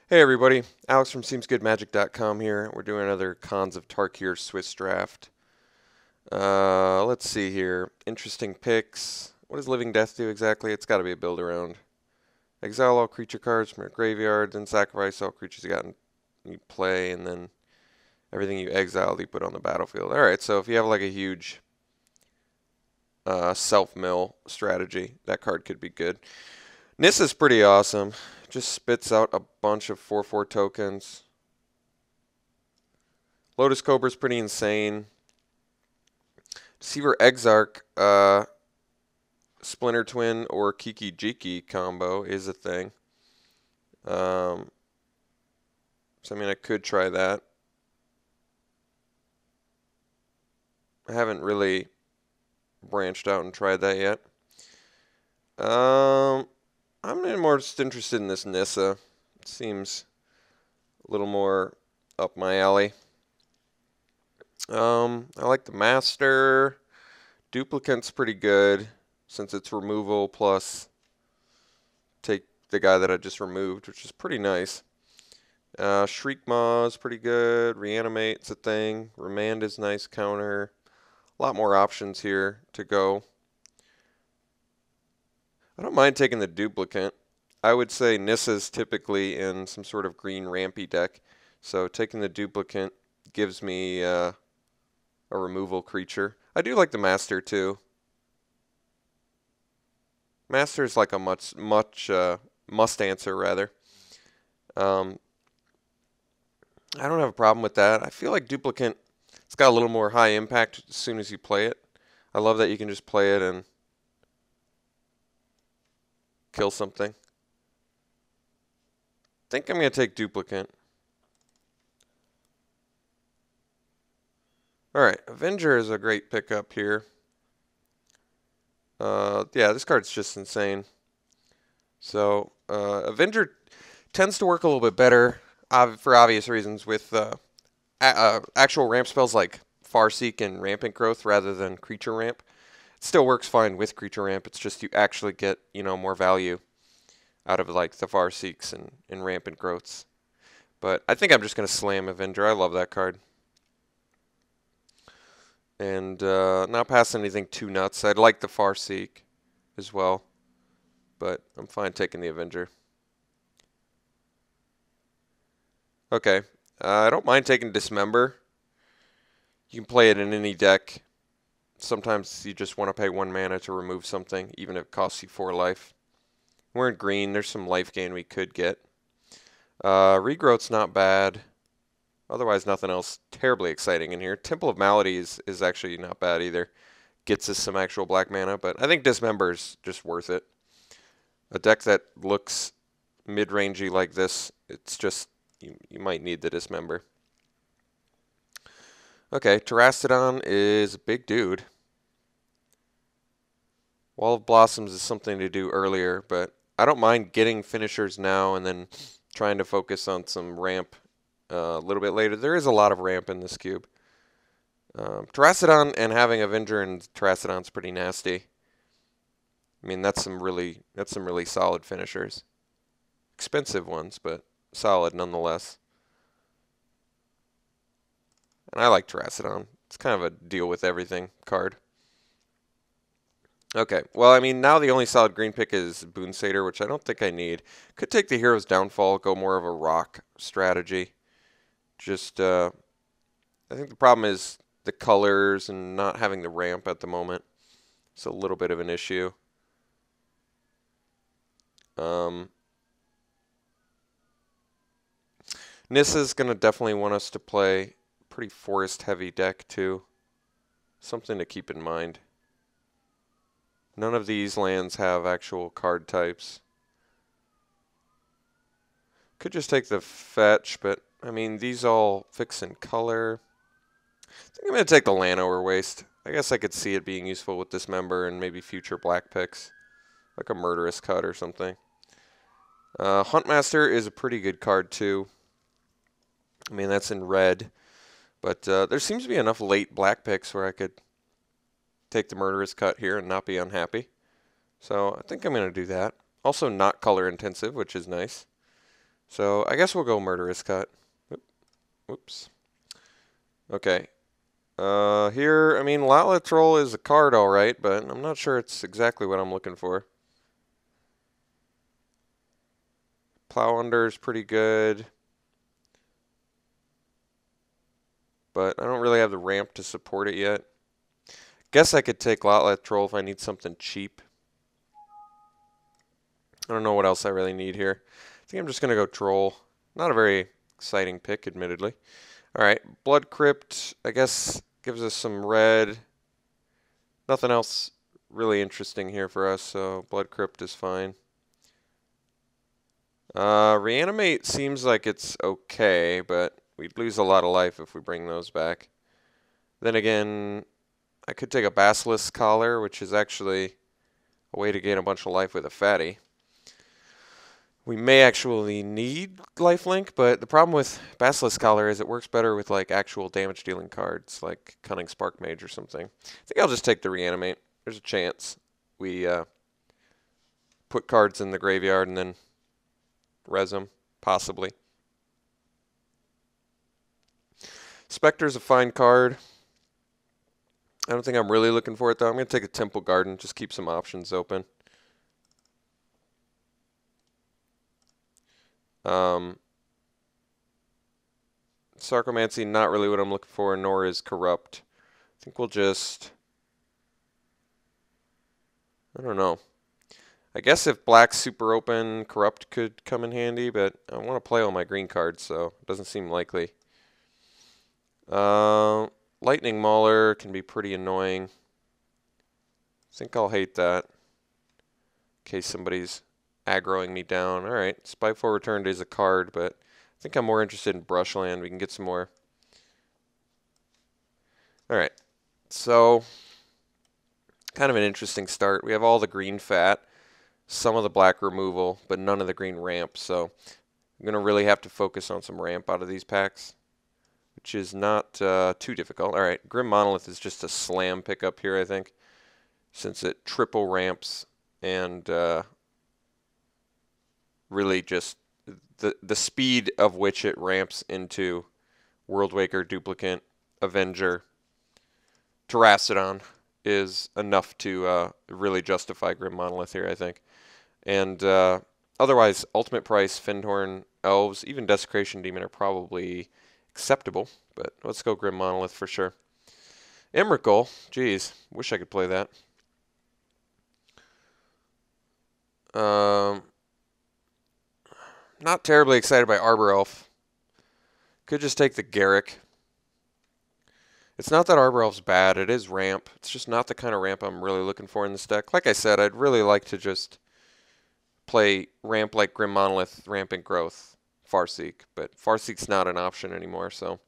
Hey everybody, Alex from SeemsGoodMagic.com here. We're doing another Cons of Tarkir Swiss draft. Let's see here. Interesting picks. What does Living Death do exactly? It's got to be a build around. Exile all creature cards from your graveyard, then sacrifice all creatures you play, and then everything you exiled you put on the battlefield. Alright, so if you have like a huge self-mill strategy, that card could be good. Nissa's pretty awesome. Just spits out a bunch of 4/4 tokens. Lotus Cobra's pretty insane. Deceiver Exarch, Splinter Twin or Kiki Jiki combo is a thing. So I mean, I could try that. I haven't really branched out and tried that yet. I'm more just interested in this Nissa. It seems a little more up my alley. I like the Master. Duplicate's pretty good since it's removal plus take the guy that I just removed, which is pretty nice. Shriek Maw is pretty good. Reanimate's a thing. Remand is nice counter. A lot more options here to go. I don't mind taking the duplicate. I would say Nissa's typically in some sort of green rampy deck, so taking the duplicate gives me a removal creature. I do like the Master too. Master's like a much must answer rather. I don't have a problem with that. I feel like duplicate, it's got a little more high impact as soon as you play it. I love that you can just play it and kill something. I think I'm going to take duplicate. Alright, Avenger is a great pickup here. Yeah, this card's just insane. So, Avenger tends to work a little bit better, for obvious reasons, with actual ramp spells like Farseek and Rampant Growth rather than Creature Ramp. It still works fine with Creature Ramp, it's just you actually get, more value out of like the Farseeks and Rampant Growths. But I think I'm just going to slam Avenger. I love that card. And not pass anything too nuts. I'd like the Farseek as well, but I'm fine taking the Avenger. Okay, I don't mind taking Dismember. You can play it in any deck. Sometimes you just want to pay 1 mana to remove something, even if it costs you 4 life. We're in green. There's some life gain we could get. Regrowth's not bad. Otherwise, nothing else terribly exciting in here. Temple of Malady is actually not bad either. Gets us some actual black mana, but I think Dismember is just worth it. A deck that looks mid-rangey like this, it's just, you might need the Dismember. Okay, Terastodon is a big dude. Wall of Blossoms is something to do earlier, but I don't mind getting finishers now and then trying to focus on some ramp a little bit later. There is a lot of ramp in this cube. Terastodon and having Avenger and Terastodon's pretty nasty. I mean, that's some really solid finishers. Expensive ones, but solid nonetheless. And I like Terastodon. It's kind of a deal with everything card. Okay, well, I mean, now the only solid green pick is Boon Satyr, which I don't think I need. Could take the Hero's Downfall, go more of a rock strategy. Just, I think the problem is the colors and not having the ramp at the moment. It's a little bit of an issue. Nissa's going to definitely want us to play pretty forest-heavy deck, too. Something to keep in mind. None of these lands have actual card types. Could just take the fetch, but I mean, these all fix in color. I think I'm going to take the Lanower Waste. I guess I could see it being useful with Dismember and maybe future black picks. Like a Murderous Cut or something. Huntmaster is a pretty good card too. I mean, that's in red. But there seems to be enough late black picks where I could take the Murderous Cut here and not be unhappy. So I think I'm going to do that. Also not color intensive, which is nice. So I guess we'll go Murderous Cut. Whoops. Okay. Here, I mean, Latla Troll is a card, all right, but I'm not sure it's exactly what I'm looking for. Plow Under is pretty good, but I don't really have the ramp to support it yet. Guess I could take Latla Troll if I need something cheap. I don't know what else I really need here. I think I'm just going to go Troll. Not a very exciting pick, admittedly. All right, Blood Crypt, I guess, gives us some red. Nothing else really interesting here for us, so Blood Crypt is fine. Reanimate seems like it's okay, but we'd lose a lot of life if we bring those back. Then again, I could take a Basilisk Collar, which is actually a way to gain a bunch of life with a fatty. We may actually need lifelink, but the problem with Basilisk Collar is it works better with like actual damage dealing cards, like Cunning Spark Mage or something. I think I'll just take the Reanimate. There's a chance we put cards in the graveyard and then res them, possibly. Spectre's a fine card. I don't think I'm really looking for it though. I'm going to take a Temple Garden, just keep some options open. Sarcomancy, not really what I'm looking for, nor is Corrupt. I think we'll just... I don't know. I guess if Black's super open, Corrupt could come in handy, but I want to play all my green cards, so it doesn't seem likely. Lightning Mauler can be pretty annoying. I think I'll hate that in case somebody's aggroing me down. Alright, Spiteful Returned is a card, but I think I'm more interested in Brushland. We can get some more. Alright, so kind of an interesting start. We have all the green fat, some of the black removal, but none of the green ramp, so I'm going to really have to focus on some ramp out of these packs, which is not too difficult. Alright, Grim Monolith is just a slam pickup here, I think, since it triple ramps and really just the speed of which it ramps into Worldwaker, Duplicant, Avenger, Terastodon is enough to really justify Grim Monolith here, I think. And otherwise, Ultimate Price, Findhorn, Elves, even Desecration Demon are probably acceptable, but let's go Grim Monolith for sure. Emrakul, geez, wish I could play that. Not terribly excited by Arbor Elf. Could just take the Garrick. It's not that Arbor Elf's bad, it is ramp. It's just not the kind of ramp I'm really looking for in this deck. Like I said, I'd really like to just play ramp like Grim Monolith, Rampant Growth, Farseek, but Farseek's not an option anymore, so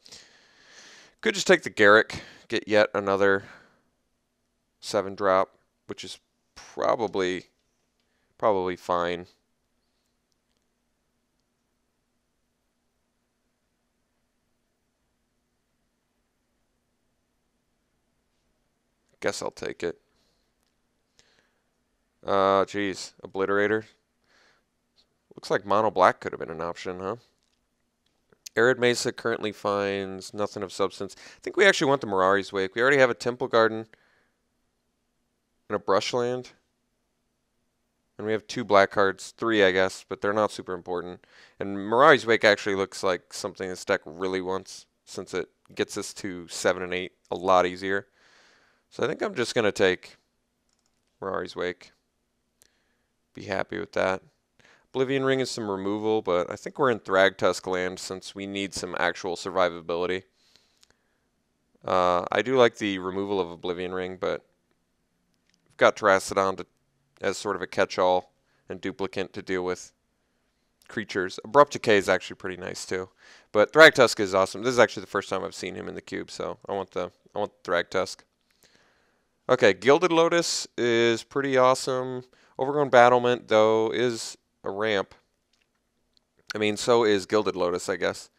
could just take the Garrick, get yet another 7-drop, which is probably fine. Guess I'll take it. Geez, Obliterator. Looks like Mono Black could have been an option, huh? Arid Mesa currently finds nothing of substance. I think we actually want the Mirari's Wake. We already have a Temple Garden and a Brushland. And we have 2 black cards, 3 I guess, but they're not super important. And Mirari's Wake actually looks like something this deck really wants, since it gets us to 7 and 8 a lot easier. So I think I'm just going to take Mirari's Wake. Be happy with that. Oblivion Ring is some removal, but I think we're in Thragtusk land since we need some actual survivability. I do like the removal of Oblivion Ring, but we've got Terastodon as sort of a catch-all and Duplicant to deal with creatures. Abrupt Decay is actually pretty nice too. But Thragtusk is awesome. This is actually the first time I've seen him in the cube, so I want Thragtusk. Okay, Gilded Lotus is pretty awesome. Overgrown Battlement, though, is a ramp. I mean, so is Gilded Lotus, I guess.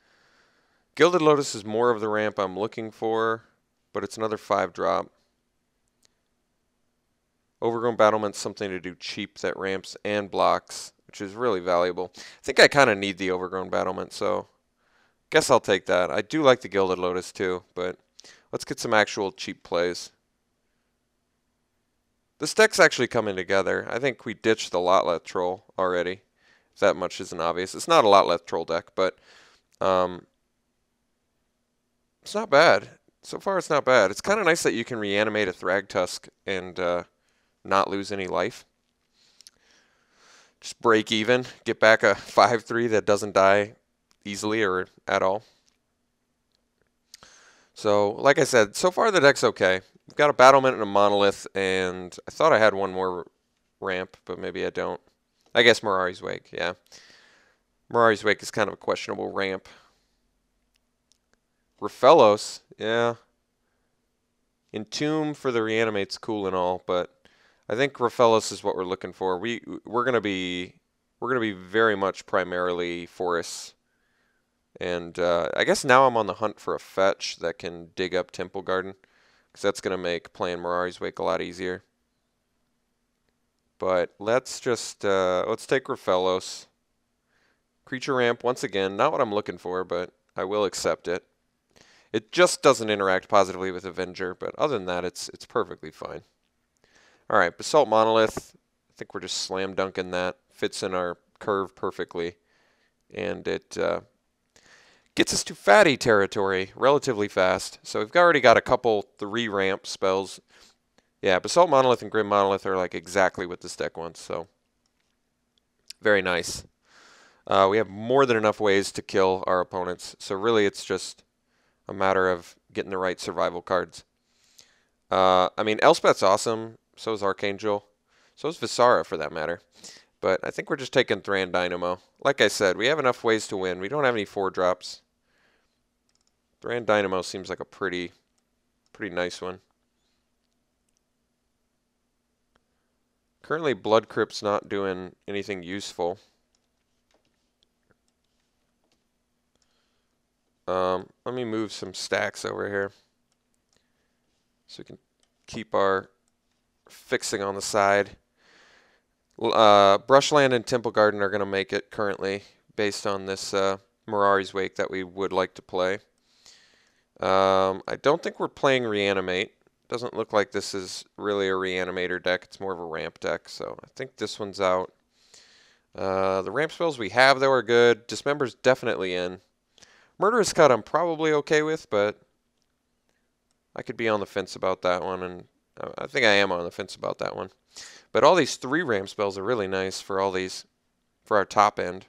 Gilded Lotus is more of the ramp I'm looking for, but it's another 5-drop. Overgrown Battlement's something to do cheap that ramps and blocks. which is really valuable. I think I kind of need the Overgrown Battlement, so guess I'll take that. I do like the Gilded Lotus too, but let's get some actual cheap plays. This deck's actually coming together. I think we ditched the Lot Leth Troll already, if that much isn't obvious. It's not a Lot Leth Troll deck, but it's not bad. So far, it's not bad. It's kind of nice that you can reanimate a Thragtusk and not lose any life. Just break even, get back a 5/3 that doesn't die easily or at all. So, like I said, so far the deck's okay. We've got a Battlement and a Monolith, and I thought I had one more ramp, but maybe I don't. I guess Mirari's Wake, yeah. Mirari's Wake is kind of a questionable ramp. Raphellos, yeah. Entomb for the reanimate's cool and all, but I think Raphellos is what we're looking for. We're gonna be very much primarily forests, and I guess now I'm on the hunt for a fetch that can dig up Temple Garden, because that's gonna make playing Mirari's Wake a lot easier. But let's just let's take Raphellos. Creature ramp once again. Not what I'm looking for, but I will accept it. It just doesn't interact positively with Avenger, but other than that, it's perfectly fine. All right, Basalt Monolith. I think we're just slam dunking that. Fits in our curve perfectly, and it gets us to fatty territory relatively fast. So we've already got a couple 3-ramp spells. Yeah, Basalt Monolith and Grim Monolith are like exactly what this deck wants. So very nice. We have more than enough ways to kill our opponents. So really, it's just a matter of getting the right survival cards. I mean, Elspeth's awesome. So is Archangel. So is Visara, for that matter. But I think we're just taking Thran Dynamo. Like I said, we have enough ways to win. We don't have any 4-drops. Thran Dynamo seems like a pretty nice one. Currently, Blood Crypt's not doing anything useful. Let me move some stacks over here so we can keep our fixing on the side. Brushland and Temple Garden are going to make it currently based on this Mirari's Wake that we would like to play. I don't think we're playing Reanimate. Doesn't look like this is really a Reanimator deck. It's more of a ramp deck, so I think this one's out. The ramp spells we have, though, are good. Dismember's definitely in. Murderous Cut I'm probably okay with, but I could be on the fence about that one, and I think I am on the fence about that one. But all these 3 ramp spells are really nice for all these, for our top end.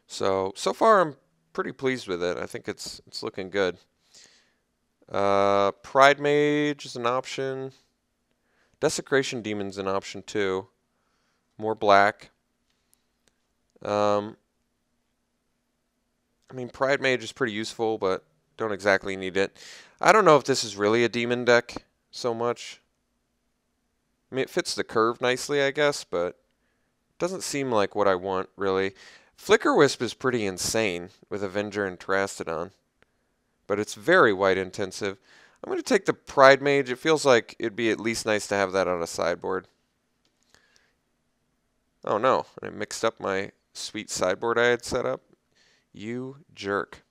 So far I'm pretty pleased with it. I think it's looking good. Pride Mage is an option. Desecration Demon's an option too. More black. I mean, Pride Mage is pretty useful, but don't exactly need it. I don't know if this is really a demon deck so much. I mean, it fits the curve nicely, I guess, but it doesn't seem like what I want, really. Flicker Wisp is pretty insane with Avenger and Terastodon, but it's very white intensive. I'm going to take the Pride Mage. It feels like it'd be at least nice to have that on a sideboard. Oh no, I mixed up my sweet sideboard I had set up. You jerk.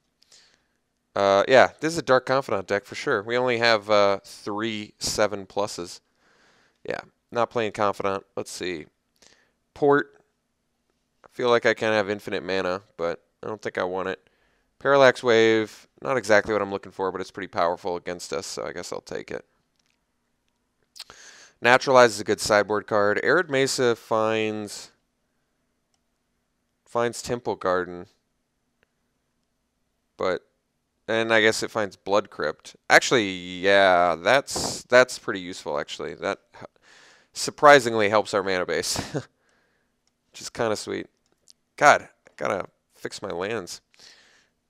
Yeah, this is a Dark Confidant deck for sure. We only have 3 7+. Yeah, not playing Confidant. Let's see. Port. I feel like I can have infinite mana, but I don't think I want it. Parallax Wave. Not exactly what I'm looking for, but it's pretty powerful against us, so I guess I'll take it. Naturalize is a good sideboard card. Arid Mesa finds Temple Garden. And I guess it finds Blood Crypt. Actually, yeah, that's pretty useful, actually. That surprisingly helps our mana base, which is kind of sweet. God, I gotta fix my lands.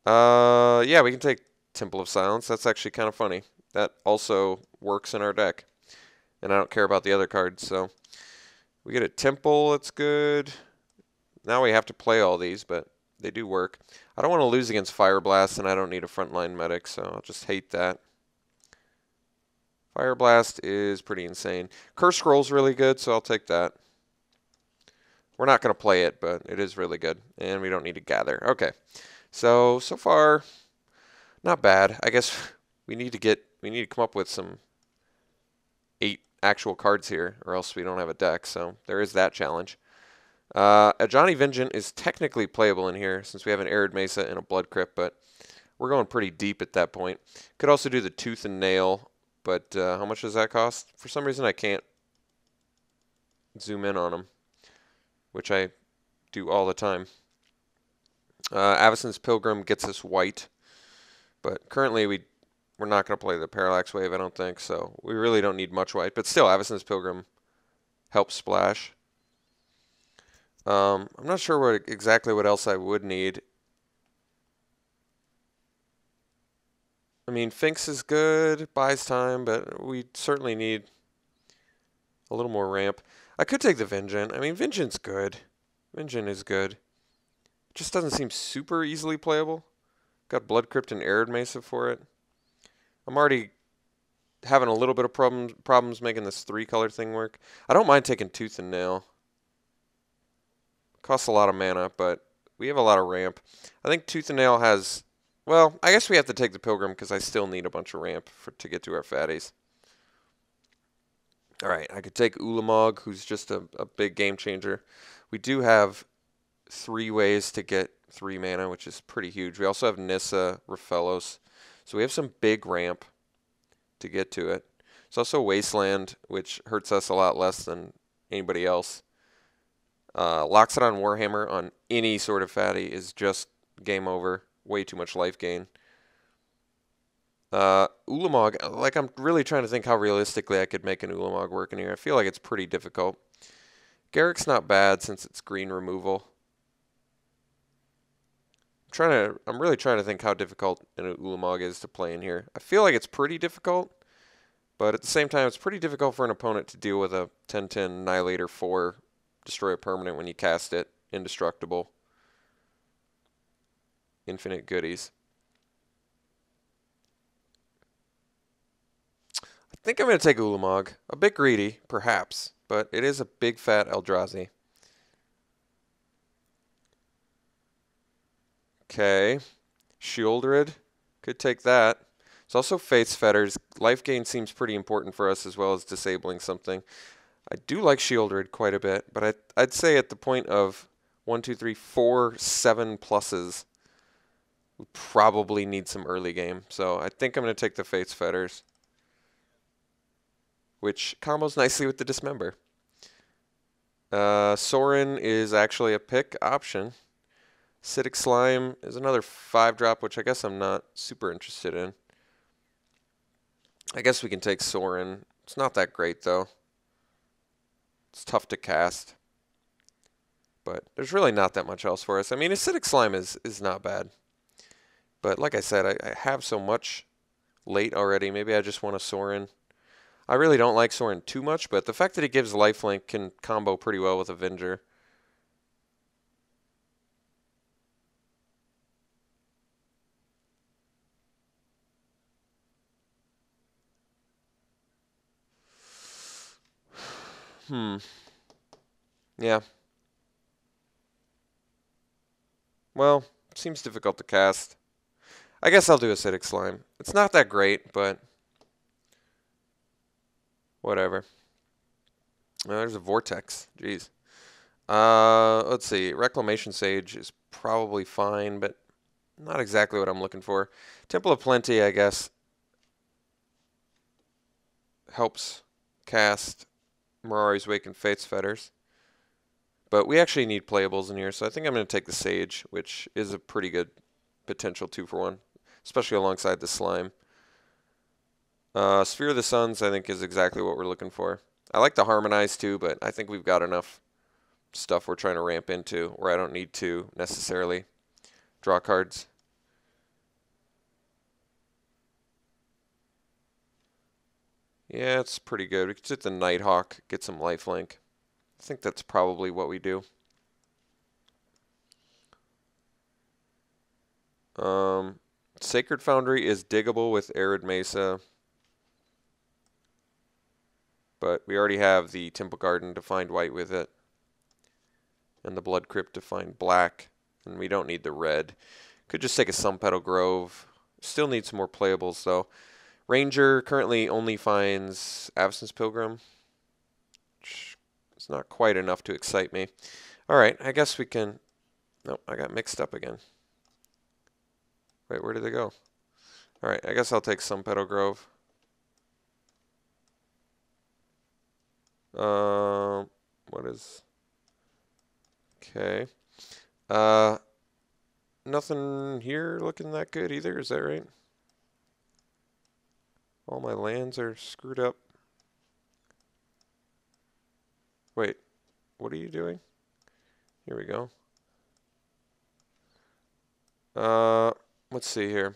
Yeah, we can take Temple of Silence. That's actually kind of funny. That also works in our deck. And I don't care about the other cards, so we get a Temple, that's good. Now we have to play all these, but they do work. I don't want to lose against Fire Blast, and I don't need a frontline medic, so I'll just hate that. Fire Blast is pretty insane. Curse Scroll's really good, so I'll take that. We're not going to play it, but it is really good, and we don't need to gather. Okay, so far, not bad. I guess we need to come up with some 8 actual cards here, or else we don't have a deck. So there is that challenge. A Johnny Vengeant is technically playable in here since we have an Arid Mesa and a Blood Crypt, but we're going pretty deep at that point. Could also do the Tooth and Nail, but how much does that cost? For some reason I can't zoom in on them, which I do all the time. Avacyn's Pilgrim gets us white, but currently we're not going to play the Parallax Wave, I don't think, so we really don't need much white. But still, Avacyn's Pilgrim helps splash. I'm not sure exactly what else I would need. I mean, Finks is good, buys time, but we certainly need a little more ramp. I could take the Vengeant. I mean, Vengeant's good. Vengeant is good. It just doesn't seem super easily playable. Got Blood Crypt and Arid Mesa for it. I'm already having a little bit of problems making this 3-color thing work. I don't mind taking Tooth and Nail. Costs a lot of mana, but we have a lot of ramp. I think Tooth and Nail has... Well, I guess we have to take the Pilgrim because I still need a bunch of ramp to get to our fatties. Alright, I could take Ulamog, who's just a big game changer. We do have 3 ways to get 3 mana, which is pretty huge. We also have Nissa, Raphaelos. So we have some big ramp to get to it. It's also Wasteland, which hurts us a lot less than anybody else. Loxodon Warhammer on any sort of fatty is just game over. Way too much life gain. Ulamog, like I'm really trying to think how realistically I could make an Ulamog work in here. I feel like it's pretty difficult. Garrick's not bad since it's green removal. I'm really trying to think how difficult an Ulamog is to play in here. I feel like it's pretty difficult, but at the same time, it's pretty difficult for an opponent to deal with a 10/10 Annihilator 4, destroy a permanent when you cast it, indestructible, infinite goodies. I think I'm going to take Ulamog. A bit greedy, perhaps, but it is a big fat Eldrazi. Okay. Shieldred. Could take that. It's also Faith's Fetters. Life gain seems pretty important for us as well as disabling something. I do like Shieldred quite a bit, but I'd say at the point of 1, 2, 3, 4, 7 pluses, we probably need some early game. So I think I'm going to take the Faith's Fetters, which combos nicely with the Dismember. Sorin is actually a pick option. Acidic Slime is another 5-drop, which I guess I'm not super interested in. I guess we can take Sorin. It's not that great, though. It's tough to cast. But there's really not that much else for us. I mean, Acidic Slime is not bad. But like I said, I have so much late already. Maybe I just want a Sorin. I really don't like Sorin too much, but the fact that it gives lifelink can combo pretty well with Avenger. Yeah. Well, seems difficult to cast. I guess I'll do Acidic Slime. It's not that great, but whatever. There's a Vortex. Jeez. Let's see. Reclamation Sage is probably fine, but not exactly what I'm looking for. Temple of Plenty, I guess, helps cast Mirari's Wake and Faith's Fetters. But we actually need playables in here, so I think I'm going to take the Sage, which is a pretty good potential 2-for-1, especially alongside the Slime. Sphere of the Suns, I think, is exactly what we're looking for. I like the Harmonize, too, but I think we've got enough stuff we're trying to ramp into where I don't need to necessarily draw cards. Yeah, it's pretty good. We could hit the Nighthawk, get some lifelink. I think that's probably what we do. Sacred Foundry is diggable with Arid Mesa, but we already have the Temple Garden to find white with it. and the Blood Crypt to find black, and we don't need the red. Could just take a Sun Petal Grove. Still need some more playables though. Ranger currently only finds Absence Pilgrim. It's not quite enough to excite me. Alright, I guess we can... Nope, I got mixed up again. Wait, where did they go? Alright, I guess I'll take Sun Petal Grove. What is... Okay. Nothing here looking that good either, is that right? All my lands are screwed up. Wait, what are you doing? Here we go. Let's see here.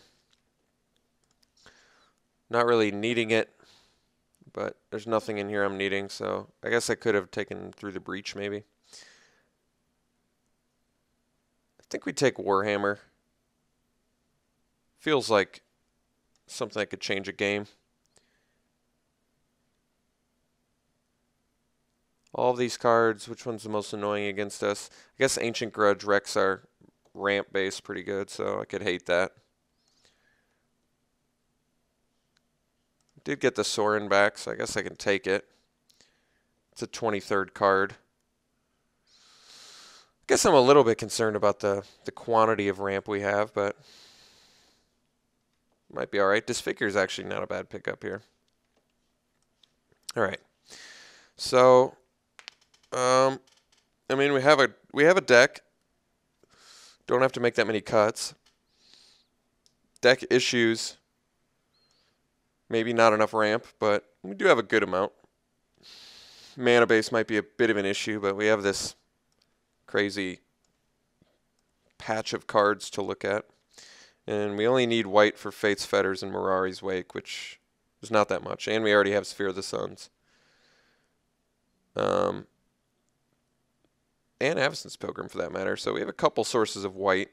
Not really needing it, but there's nothing in here I'm needing, so I guess I could have taken through the breach maybe. I think we take Warhammer. Feels like something that could change a game. All of these cards, which one's the most annoying against us? I guess Ancient Grudge wrecks our ramp base pretty good, so I could hate that. Did get the Sorin back, so I guess I can take it. It's a 23rd card. I guess I'm a little bit concerned about the quantity of ramp we have, but might be alright. Disfigure is actually not a bad pickup here. Alright. So, I mean, we have a deck. Don't have to make that many cuts. Deck issues. Maybe not enough ramp, but we do have a good amount. Mana base might be a bit of an issue, but we have this crazy patch of cards to look at. And we only need white for Fate's Fetters and Mirari's Wake, which is not that much. And we already have Sphere of the Suns. And Absence Pilgrim for that matter. So we have a couple sources of white,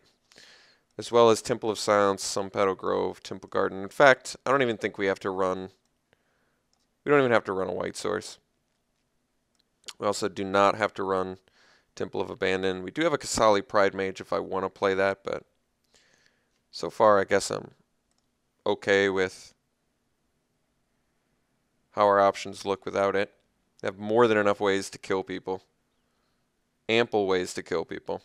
as well as Temple of Silence, Sun Petal Grove, Temple Garden. In fact, I don't even think we have to run... We don't even have to run a white source. We also do not have to run Temple of Abandon. We do have a Kasali Pride Mage if I want to play that, but so far I guess I'm okay with how our options look without it. We have more than enough ways to kill people. Ample ways to kill people.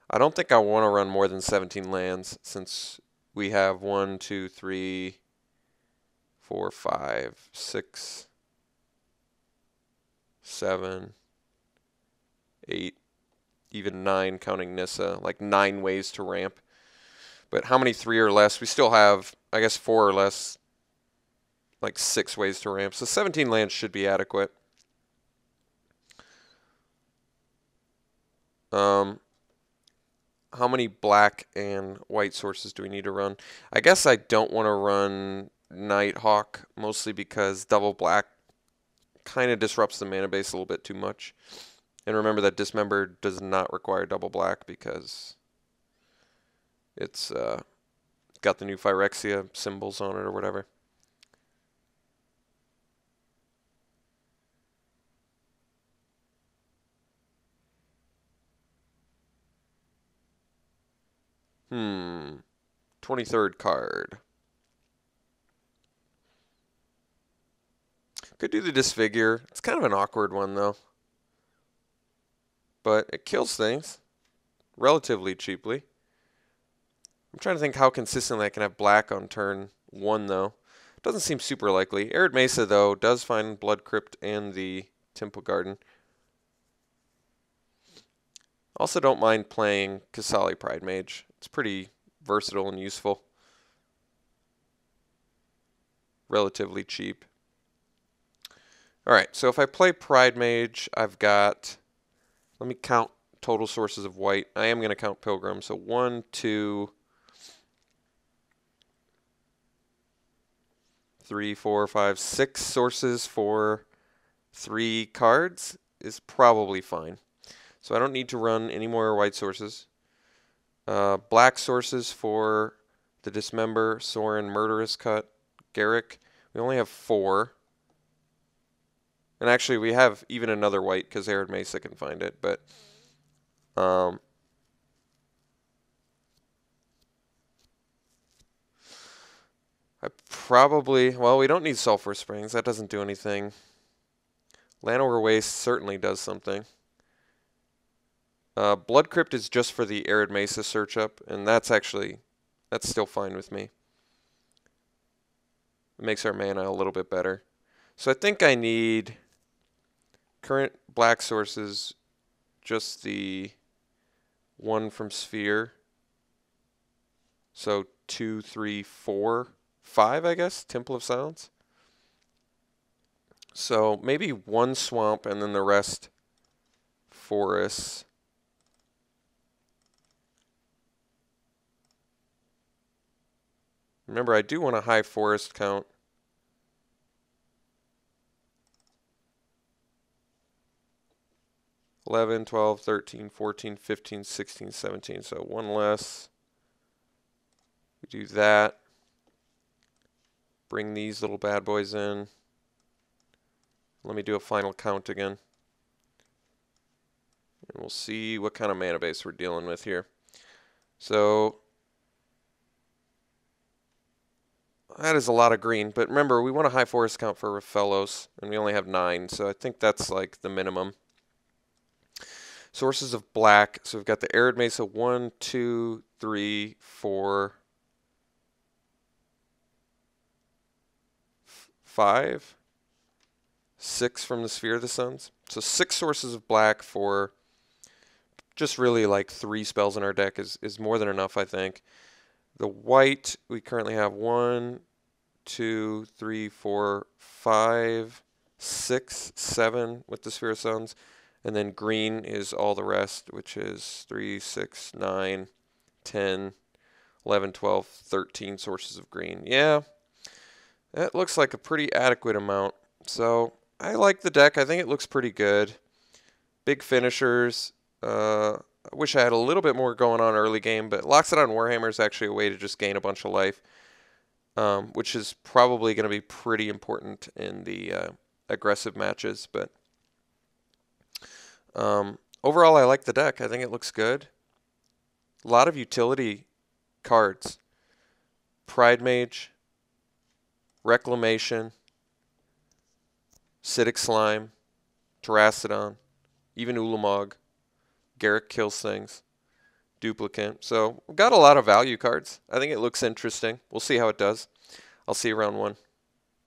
I don't think I want to run more than 17 lands since we have 1, 2, 3, 4, 5, 6, 7, 8, even 9 counting Nissa, like 9 ways to ramp. But how many 3 or less? We still have, I guess, 4 or less, like 6 ways to ramp. So 17 lands should be adequate. How many black and white sources do we need to run? I guess I don't want to run Nighthawk, mostly because double black kind of disrupts the mana base a little bit too much. And remember that Dismember does not require double black because it's got the new Phyrexia symbols on it or whatever. Hmm. 23rd card. Could do the Disfigure. It's kind of an awkward one, though. But it kills things relatively cheaply. I'm trying to think how consistently I can have black on turn 1, though. Doesn't seem super likely. Arid Mesa, though, does find Blood Crypt and the Temple Garden. Also don't mind playing Kasali Pride Mage. It's pretty versatile and useful. Relatively cheap. Alright, so if I play Pride Mage, I've got... Let me count total sources of white. I am going to count Pilgrim. So 1, 2, 3, 4, 5, 6 sources for 3 cards is probably fine. So I don't need to run any more white sources. Black sources for the Dismember, Sorin, Murderous Cut, Garrick. We only have 4. And actually we have even another white because Arid Mesa can find it. But Um, well, we don't need Sulfur Springs. That doesn't do anything. Llanowar Waste certainly does something. Blood Crypt is just for the Arid Mesa search up, and that's still fine with me. It makes our mana a little bit better. So I think I need current black sources, just the one from Sphere. So 2, 3, 4, 5, I guess, Temple of Silence. So maybe one swamp and then the rest forests. Remember, I do want a high forest count. $11, $12, $13, $14, $15, $16, $17. So one less. We do that. Bring these little bad boys in. Let me do a final count again. And we'll see what kind of mana base we're dealing with here. So that is a lot of green. But remember, we want a high forest count for Rafellos, and we only have 9. So I think that's like the minimum. Sources of black. So we've got the Arid Mesa 1, 2, 3, 4, 5, 6 from the Sphere of the Suns. So 6 sources of black for just really like 3 spells in our deck is more than enough, I think. The white, we currently have 1, 2, 3, 4, 5, 6, 7 with the Sphere of Suns. And then green is all the rest, which is 3, 6, 9, 10, 11, 12, 13 sources of green. Yeah, that looks like a pretty adequate amount. So I like the deck. I think it looks pretty good. Big finishers. I wish I had a little bit more going on early game, but Loxodon Warhammer is actually a way to just gain a bunch of life, which is probably going to be pretty important in the aggressive matches. But overall, I like the deck. I think it looks good. A lot of utility cards. Pride Mage, Reclamation, Acidic Slime, Terrastodon, even Ulamog. Garruk kills things. Duplicate. So we've got a lot of value cards. I think it looks interesting. We'll see how it does. I'll see you round 1.